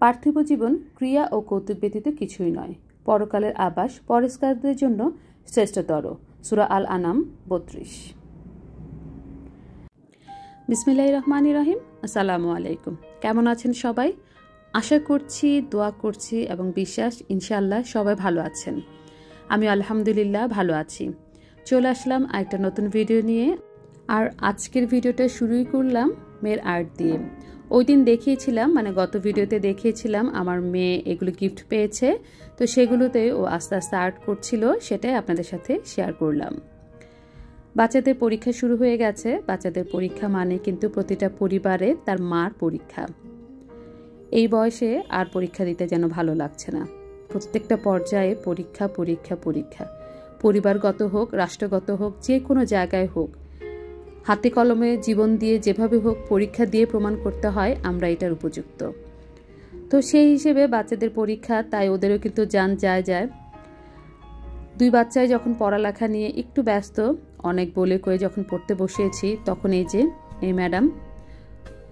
পার্থিব জীবন ক্রিয়া ও কৌতুক ব্যতীত কিছুই নয়। পরকালের আবাস পরেশকারদের জন্য শ্রেষ্ঠতর। সূরা আল আনাম ৩২। বিসমিল্লাহির রহমানির রহিম। আসসালামু আলাইকুম। কেমন আছেন সবাই? আশা করছি, দোয়া করছি এবং বিশ্বাস ইনশাআল্লাহ সবাই ভালো আছেন। আমি আলহামদুলিল্লাহ ভালো আছি। চলে আসলাম একটা নতুন ভিডিও নিয়ে। আর আজকের ভিডিওটা শুরুই করলাম মেয়ের আর্ট দিয়ে। ওই দিন দেখিয়েছিলাম, গত ভিডিওতে দেখিয়েছিলাম আমার মেয়ে এগুলো গিফট পেয়েছে, তো সেগুলোতে ও আস্তে আস্তে আর্ট করছিল, সেটাই আপনাদের সাথে শেয়ার করলাম। বাচ্চাদের পরীক্ষা শুরু হয়ে গেছে। বাচ্চাদের পরীক্ষা মানে কিন্তু প্রতিটা পরিবারে তার মার পরীক্ষা। এই বয়সে আর পরীক্ষা দিতে যেন ভালো লাগছে না। প্রত্যেকটা পর্যায়ে পরীক্ষা পরীক্ষা পরীক্ষা, পরিবারগত হোক, রাষ্ট্রগত হোক, যে কোনো জায়গায় হোক, হাতে কলমে জীবন দিয়ে যেভাবে হোক পরীক্ষা দিয়ে প্রমাণ করতে হয় আমরা এটার উপযুক্ত। তো সেই হিসেবে বাচ্চাদের পরীক্ষা, তাই ওদেরও কিন্তু জান যায়। দুই বাচ্চাই যখন পড়ালেখা নিয়ে একটু ব্যস্ত, অনেক বলে কয়ে যখন পড়তে বসিয়েছি, তখন এই ম্যাডাম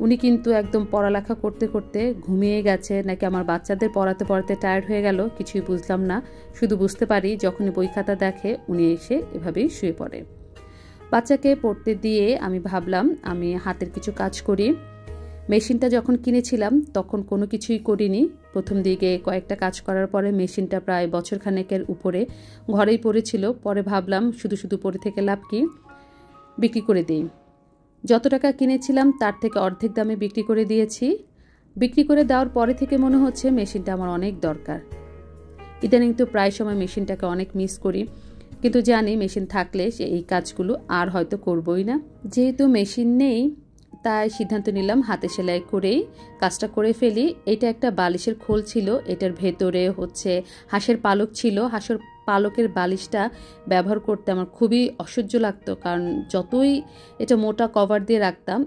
উনি কিন্তু একদম পড়ালেখা করতে করতে ঘুমিয়ে গেছে, নাকি আমার বাচ্চাদের পড়াতে পড়াতে টায়ার্ড হয়ে গেল, কিছুই বুঝলাম না। শুধু বুঝতে পারি যখনই বই খাতা দেখে উনি এসে এভাবেই শুয়ে পড়ে। বাচ্চাকে পড়তে দিয়ে আমি ভাবলাম আমি হাতের কিছু কাজ করি। মেশিনটা যখন কিনেছিলাম তখন কোনো কিছুই করিনি। প্রথম দিকে কয়েকটা কাজ করার পরে মেশিনটা প্রায় বছরখানেকের উপরে ঘরেই পড়েছিল। পরে ভাবলাম শুধু শুধু পড়ে থেকে লাভ কি, বিক্রি করে দিই। যত টাকা কিনেছিলাম তার থেকে অর্ধেক দামে বিক্রি করে দিয়েছি। বিক্রি করে দেওয়ার পরে থেকে মনে হচ্ছে মেশিনটা আমার অনেক দরকার। ইদানিং তো প্রায় সময় মেশিনটাকে অনেক মিস করি, কিন্তু জানি মেশিন থাকলে এই কাজগুলো আর হয়তো করবই না। যেহেতু মেশিন নেই, তাই সিদ্ধান্ত নিলাম হাতে সেলাই করেই কাজটা করে ফেলি। এটা একটা বালিশের খোল ছিল, এটার ভেতরে হাঁসের পালক ছিল। হাঁসের পালকের বালিশটা ব্যবহার করতে আমার খুবই অসহ্য লাগতো, কারণ যতই এটা মোটা কভার দিয়ে রাখতাম,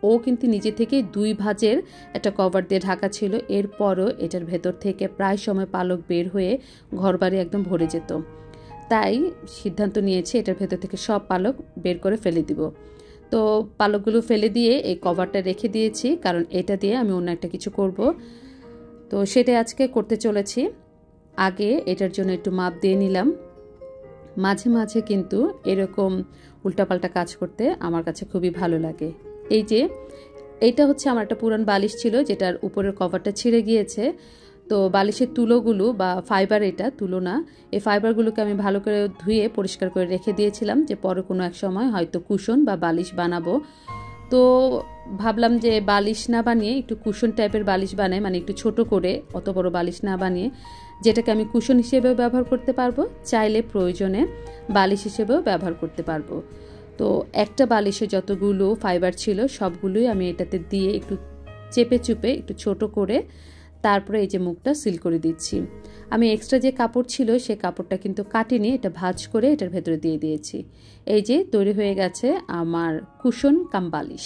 ও কিন্তু নিজে থেকে 2 ভাঁজের একটা কভার দিয়ে ঢাকা ছিল। এরপরও এটার ভেতর থেকে প্রায় সময় পালক বের হয়ে ঘরবাড়ি একদম ভরে যেত। তাই সিদ্ধান্ত নিয়েছি এটার ভেতর থেকে সব পালক বের করে ফেলে দিব। তো পালকগুলো ফেলে দিয়ে এই কভারটা রেখে দিয়েছি, কারণ এটা দিয়ে আমি অন্য একটা কিছু করব। তো সেটাই আজকে করতে চলেছি। আগে এটার জন্য একটু মাপ দিয়ে নিলাম। মাঝে মাঝে কিন্তু এরকম উল্টাপাল্টা কাজ করতে আমার কাছে খুবই ভালো লাগে। এইটা আমার একটা পুরান বালিশ ছিল, যেটার উপরের কভারটা ছিঁড়ে গিয়েছে। তো বালিশের তুলোগুলো বা ফাইবার, এটা তুলো না, এই ফাইবারগুলোকে আমি ভালো করে ধুয়ে পরিষ্কার করে রেখে দিয়েছিলাম, যে পরে কোনো এক সময় হয়তো কুশন বা বালিশ বানাবো। তো ভাবলাম যে বালিশ না বানিয়ে একটু কুশন টাইপের বালিশ বানাই, একটু ছোট করে, অত বড় বালিশ না বানিয়ে, যেটাকে আমি কুশন হিসেবেও ব্যবহার করতে পারবো, চাইলে প্রয়োজনে বালিশ হিসেবেও ব্যবহার করতে পারবো। তো একটা বালিশে যতগুলো ফাইবার ছিল সবগুলোই আমি এটাতে দিয়ে একটু চেপে চুপে একটু ছোট করে তারপরে মুখটা সিল করে দিচ্ছি। আমি এক্সট্রা যে কাপড় ছিল সে কাপড়টা কিন্তু কাটিনি, এটা ভাঁজ করে এটার ভেতরে দিয়ে দিয়েছি। তৈরি হয়ে গেছে আমার কুশন কাম বালিশ।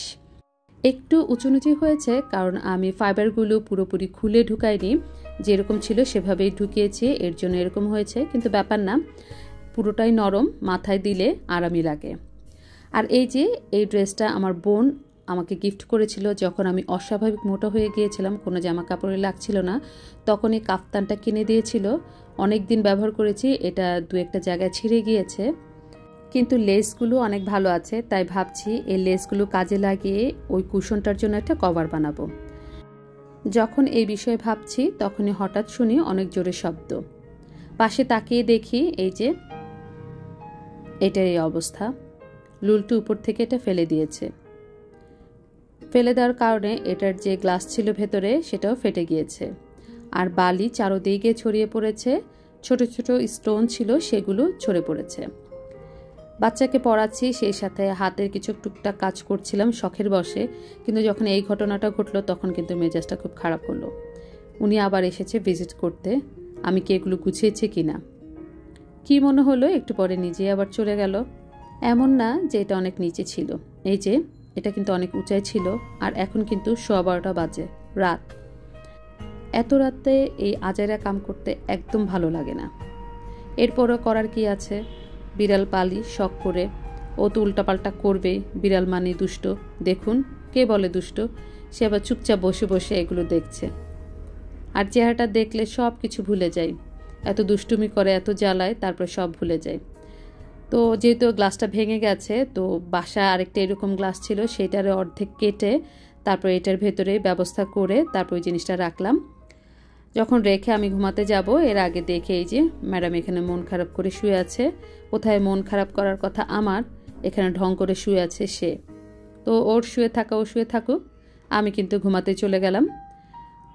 একটু উঁচু নিচু হয়েছে, কারণ আমি ফাইবারগুলো পুরোপুরি খুলে ঢুকাইনি, যেরকম ছিল সেভাবেই ঢুকিয়েছি, এর জন্য এরকম হয়েছে। কিন্তু ব্যাপার না, পুরোটাই নরম, মাথায় দিলে আরামই লাগে। আর এই ড্রেসটা আমার বোন আমাকে গিফট করেছিল যখন আমি অস্বাভাবিক মোটা হয়ে গিয়েছিলাম, কোনো জামা কাপড়ে লাগছিল না, তখন এই কাফতানটা কিনে দিয়েছিল। অনেক দিন ব্যবহার করেছি, এটা 2-1টা জায়গায় ছিঁড়ে গিয়েছে, কিন্তু লেসগুলো অনেক ভালো আছে। তাই ভাবছি এই লেসগুলো কাজে লাগিয়ে ওই কুশনটার জন্য একটা কভার বানাবো। যখন এই বিষয়ে ভাবছি তখনই হঠাৎ শুনি অনেক জোরে শব্দ। পাশে তাকিয়ে দেখি এটার এই অবস্থা। লুলটু উপর থেকে এটা ফেলে দিয়েছে। ফেলে দেওয়ার কারণে এটার যে গ্লাস ছিল ভেতরে সেটাও ফেটে গিয়েছে, আর বালি চারদিকে ছড়িয়ে পড়েছে। ছোট ছোট স্টোন ছিল, সেগুলো ছড়ে পড়েছে। বাচ্চাকে পড়াচ্ছি, সেই সাথে হাতের কিছু টুকটাক কাজ করছিলাম শখের বশে। কিন্তু যখন এই ঘটনাটা ঘটলো তখন কিন্তু মেজাজটা খুব খারাপ হলো। উনি আবার এসেছে ভিজিট করতে, আমি কি এগুলো গুছিয়েছি কিনা। কি মনে হলো, একটু পরে নিজেই আবার চলে গেল। এমন না যে এটা অনেক নিচে ছিল, এটা কিন্তু অনেক উঁচাই ছিল। আর এখন কিন্তু 12:15 বাজে, রাত। এত রাতে এই আজাইরা কাম করতে একদম ভালো লাগে না। এরপরও করার কি আছে, বিড়াল পালি শখ করে, ও তো উল্টাপাল্টা করবে। বিড়াল মানে দুষ্ট, দেখুন কে বলে দুষ্ট, সে আবার চুপচাপ বসে বসে এগুলো দেখছে। আর চেহারাটা দেখলে সব কিছু ভুলে যাই, এত দুষ্টুমি করে, এত জ্বালায়, তারপরে সব ভুলে যাই। তো যেহেতু গ্লাসটা ভেঙে গেছে, তো বাসায় আরেকটা এরকম গ্লাস ছিল, সেটারে অর্ধেক কেটে তারপর এটার ভেতরে ব্যবস্থা করে তারপর ওই জিনিসটা রাখলাম। যখন রেখে আমি ঘুমাতে যাব, এর আগে দেখে এই যে ম্যাডাম এখানে মন খারাপ করে শুয়ে আছে। কোথায় মন খারাপ করার কথা আমার, এখানে ঢং করে শুয়ে আছে সে। তো ওর শুয়ে থাকা ও শুয়ে থাকুক, আমি কিন্তু ঘুমাতে চলে গেলাম।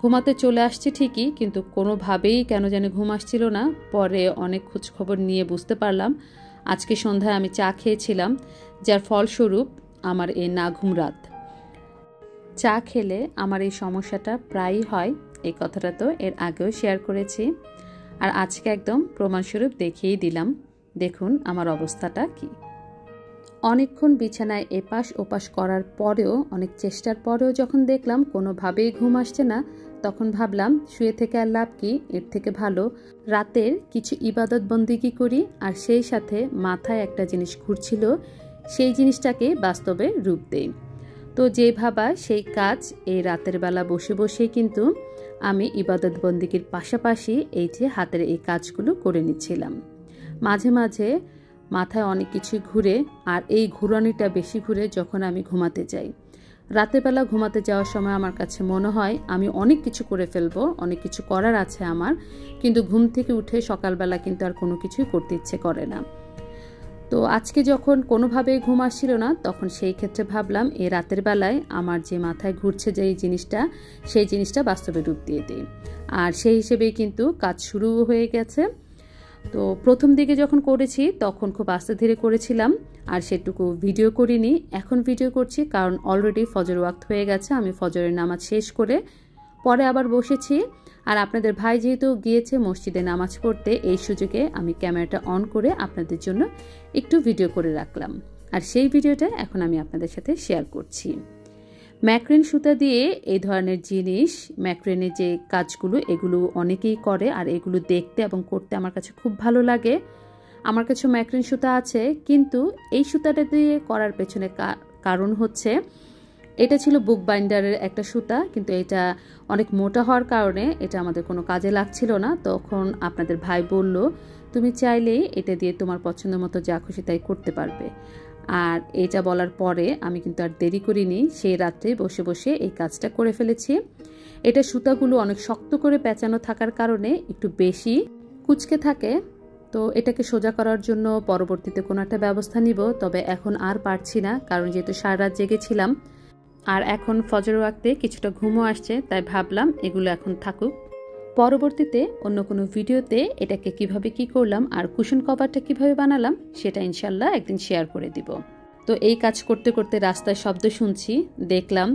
ঘুমাতে চলে আসছি ঠিকই, কিন্তু কোনোভাবেই কেন জানি ঘুম আসছিল না। পরে অনেক খোঁজখবর নিয়ে বুঝতে পারলাম আজকে সন্ধ্যায় আমি চা খেয়েছিলাম, যার ফলস্বরূপ আমার এই না ঘুম রাত। চা খেলে আমার এই সমস্যাটা প্রায়ই হয়, এই কথাটা তো এর আগেও শেয়ার করেছি, আর আজকে একদম প্রমাণস্বরূপ দেখিয়েই দিলাম। দেখুন আমার অবস্থাটা কি। অনেকক্ষণ বিছানায় এপাশ ওপাশ করার পরেও, অনেক চেষ্টার পরেও যখন দেখলাম কোনোভাবেই ঘুম আসছে না, তখন ভাবলাম শুয়ে থেকে আর লাভ কি, এর থেকে ভালো রাতের কিছু ইবাদত বন্দিগি করি, আর সেই সাথে মাথায় একটা জিনিস ঘুরছিল, সেই জিনিসটাকে বাস্তবে রূপ দেই। তো যেই ভাবা সেই কাজ, এই রাতের বেলা বসে বসেই কিন্তু আমি ইবাদত বন্দিগির পাশাপাশি এই যে হাতের এই কাজগুলো করে নিচ্ছিলাম। মাঝে মাঝে মাথায় অনেক কিছু ঘুরে, আর এই ঘুরানিটা বেশি ঘুরে যখন আমি ঘুমাতে যাই। রাতের বেলা ঘুমাতে যাওয়ার সময় আমার কাছে মনে হয় আমি অনেক কিছু করে ফেলবো, অনেক কিছু করার আছে আমার, কিন্তু ঘুম থেকে উঠে সকালবেলা কিন্তু আর কোনো কিছুই করতে ইচ্ছে করে না। তো আজকে যখন কোনোভাবেই ঘুম আসছিল না, তখন সেই ক্ষেত্রে ভাবলাম এই রাতের বেলায় আমার যে মাথায় ঘুরছে যে এই জিনিসটা, সেই জিনিসটা বাস্তবে রূপ দিয়ে দিই। আর সেই হিসেবেই কিন্তু কাজ শুরু হয়ে গেছে। তো প্রথম দিকে যখন করেছি তখন খুব আস্তে ধীরে করেছিলাম, আর সেটুকু ভিডিও করিনি। এখন ভিডিও করছি কারণ অলরেডি ফজর ওয়াক্ত হয়ে গেছে। আমি ফজরের নামাজ শেষ করে পরে আবার বসেছি, আর আপনাদের ভাই যেহেতু গিয়েছে মসজিদে নামাজ পড়তে, এই সুযোগে আমি ক্যামেরাটা অন করে আপনাদের জন্য একটু ভিডিও করে রাখলাম, আর সেই ভিডিওটা এখন আমি আপনাদের সাথে শেয়ার করছি। ম্যাক্রেন সুতা দিয়ে এই ধরনের জিনিস, ম্যাক্রেনের যে কাজগুলো, এগুলো অনেকেই করে, আর এগুলো দেখতে এবং করতে আমার কাছে খুব ভালো লাগে। আমার কাছে ম্যাক্রেন সুতা আছে, কিন্তু এই সুতাটা দিয়ে করার পেছনে কারণ হচ্ছে এটা ছিল বুক বাইন্ডারের একটা সুতা, কিন্তু এটা অনেক মোটা হওয়ার কারণে এটা আমাদের কোনো কাজে লাগছিল না। তখন আপনাদের ভাই বলল তুমি চাইলেই এটা দিয়ে তোমার পছন্দ মতো যা খুশি তাই করতে পারবে। আর এটা বলার পরে আমি কিন্তু আর দেরি করিনি, সেই রাত্রে বসে বসে এই কাজটা করে ফেলেছি। এটা সুতাগুলো অনেক শক্ত করে পেঁচানো থাকার কারণে একটু বেশি কুঁচকে থাকে। তো এটাকে সোজা করার জন্য পরবর্তীতে কোনো একটা ব্যবস্থা নিব, তবে এখন আর পারছি না, কারণ যেহেতু সারা রাত জেগেছিলাম, আর এখন ফজর ওয়াক্তে কিছুটা ঘুমও আসছে, তাই ভাবলাম এগুলো এখন থাকুক। পরবর্তীতে অন্য কোনো ভিডিওতে এটাকে কিভাবে কি করলাম আর কুশন কভারটা কিভাবে বানালাম সেটা ইনশাল্লাহ একদিন শেয়ার করে দিব। তো এই কাজ করতে করতে রাস্তায় শব্দ শুনছি, দেখলাম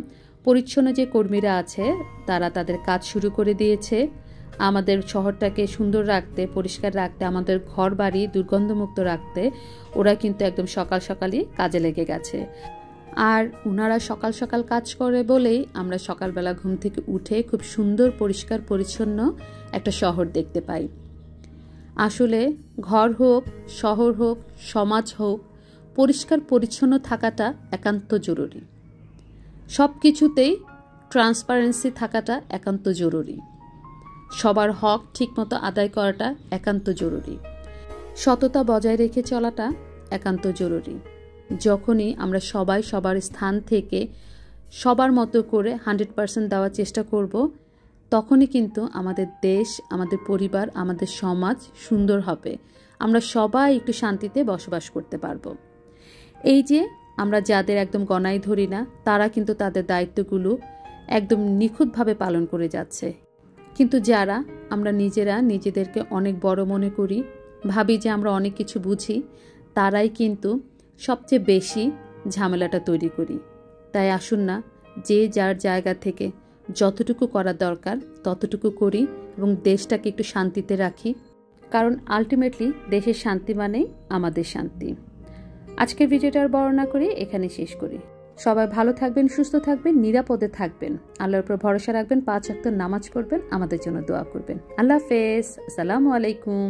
পরিচ্ছন্ন যে কর্মীরা আছে তারা তাদের কাজ শুরু করে দিয়েছে। আমাদের শহরটাকে সুন্দর রাখতে, পরিষ্কার রাখতে, আমাদের ঘর বাড়ি দুর্গন্ধমুক্ত রাখতে ওরা কিন্তু একদম সকাল সকালই কাজে লেগে গেছে। আর ওনারা সকাল সকাল কাজ করে বলেই আমরা সকালবেলা ঘুম থেকে উঠে খুব সুন্দর পরিষ্কার পরিচ্ছন্ন একটা শহর দেখতে পাই। আসলে ঘর হোক, শহর হোক, সমাজ হোক, পরিষ্কার পরিচ্ছন্ন থাকাটা একান্ত জরুরি। সব কিছুতেই ট্রান্সপারেন্সি থাকাটা একান্ত জরুরি। সবার হক ঠিকমতো আদায় করাটা একান্ত জরুরি। সততা বজায় রেখে চলাটা একান্ত জরুরি। যখনই আমরা সবাই সবার স্থান থেকে সবার মতো করে 100% দেওয়ার চেষ্টা করব, তখনই কিন্তু আমাদের দেশ, আমাদের পরিবার, আমাদের সমাজ সুন্দর হবে। আমরা সবাই একটু শান্তিতে বসবাস করতে পারবো। এই যে আমরা যাদের একদম গণাই ধরি না, তারা কিন্তু তাদের দায়িত্বগুলো একদম নিখুঁতভাবে পালন করে যাচ্ছে। কিন্তু যারা আমরা নিজেরা নিজেদেরকে অনেক বড় মনে করি, ভাবি যে আমরা অনেক কিছু বুঝি, তারাই কিন্তু সবচেয়ে বেশি ঝামেলাটা তৈরি করি। তাই আসুন না, যে যার জায়গা থেকে যতটুকু করা দরকার ততটুকু করি এবং দেশটাকে একটু শান্তিতে রাখি, কারণ আলটিমেটলি দেশের শান্তি মানেই আমাদের শান্তি। আজকের ভিডিওটা আর বর্ণনা করে এখানে শেষ করি। সবাই ভালো থাকবেন, সুস্থ থাকবেন, নিরাপদে থাকবেন, আল্লাহর উপর ভরসা রাখবেন, 5 ওয়াক্ত নামাজ পড়বেন, আমাদের জন্য দোয়া করবেন। আল্লাহ হাফেজ, আসসালামু আলাইকুম।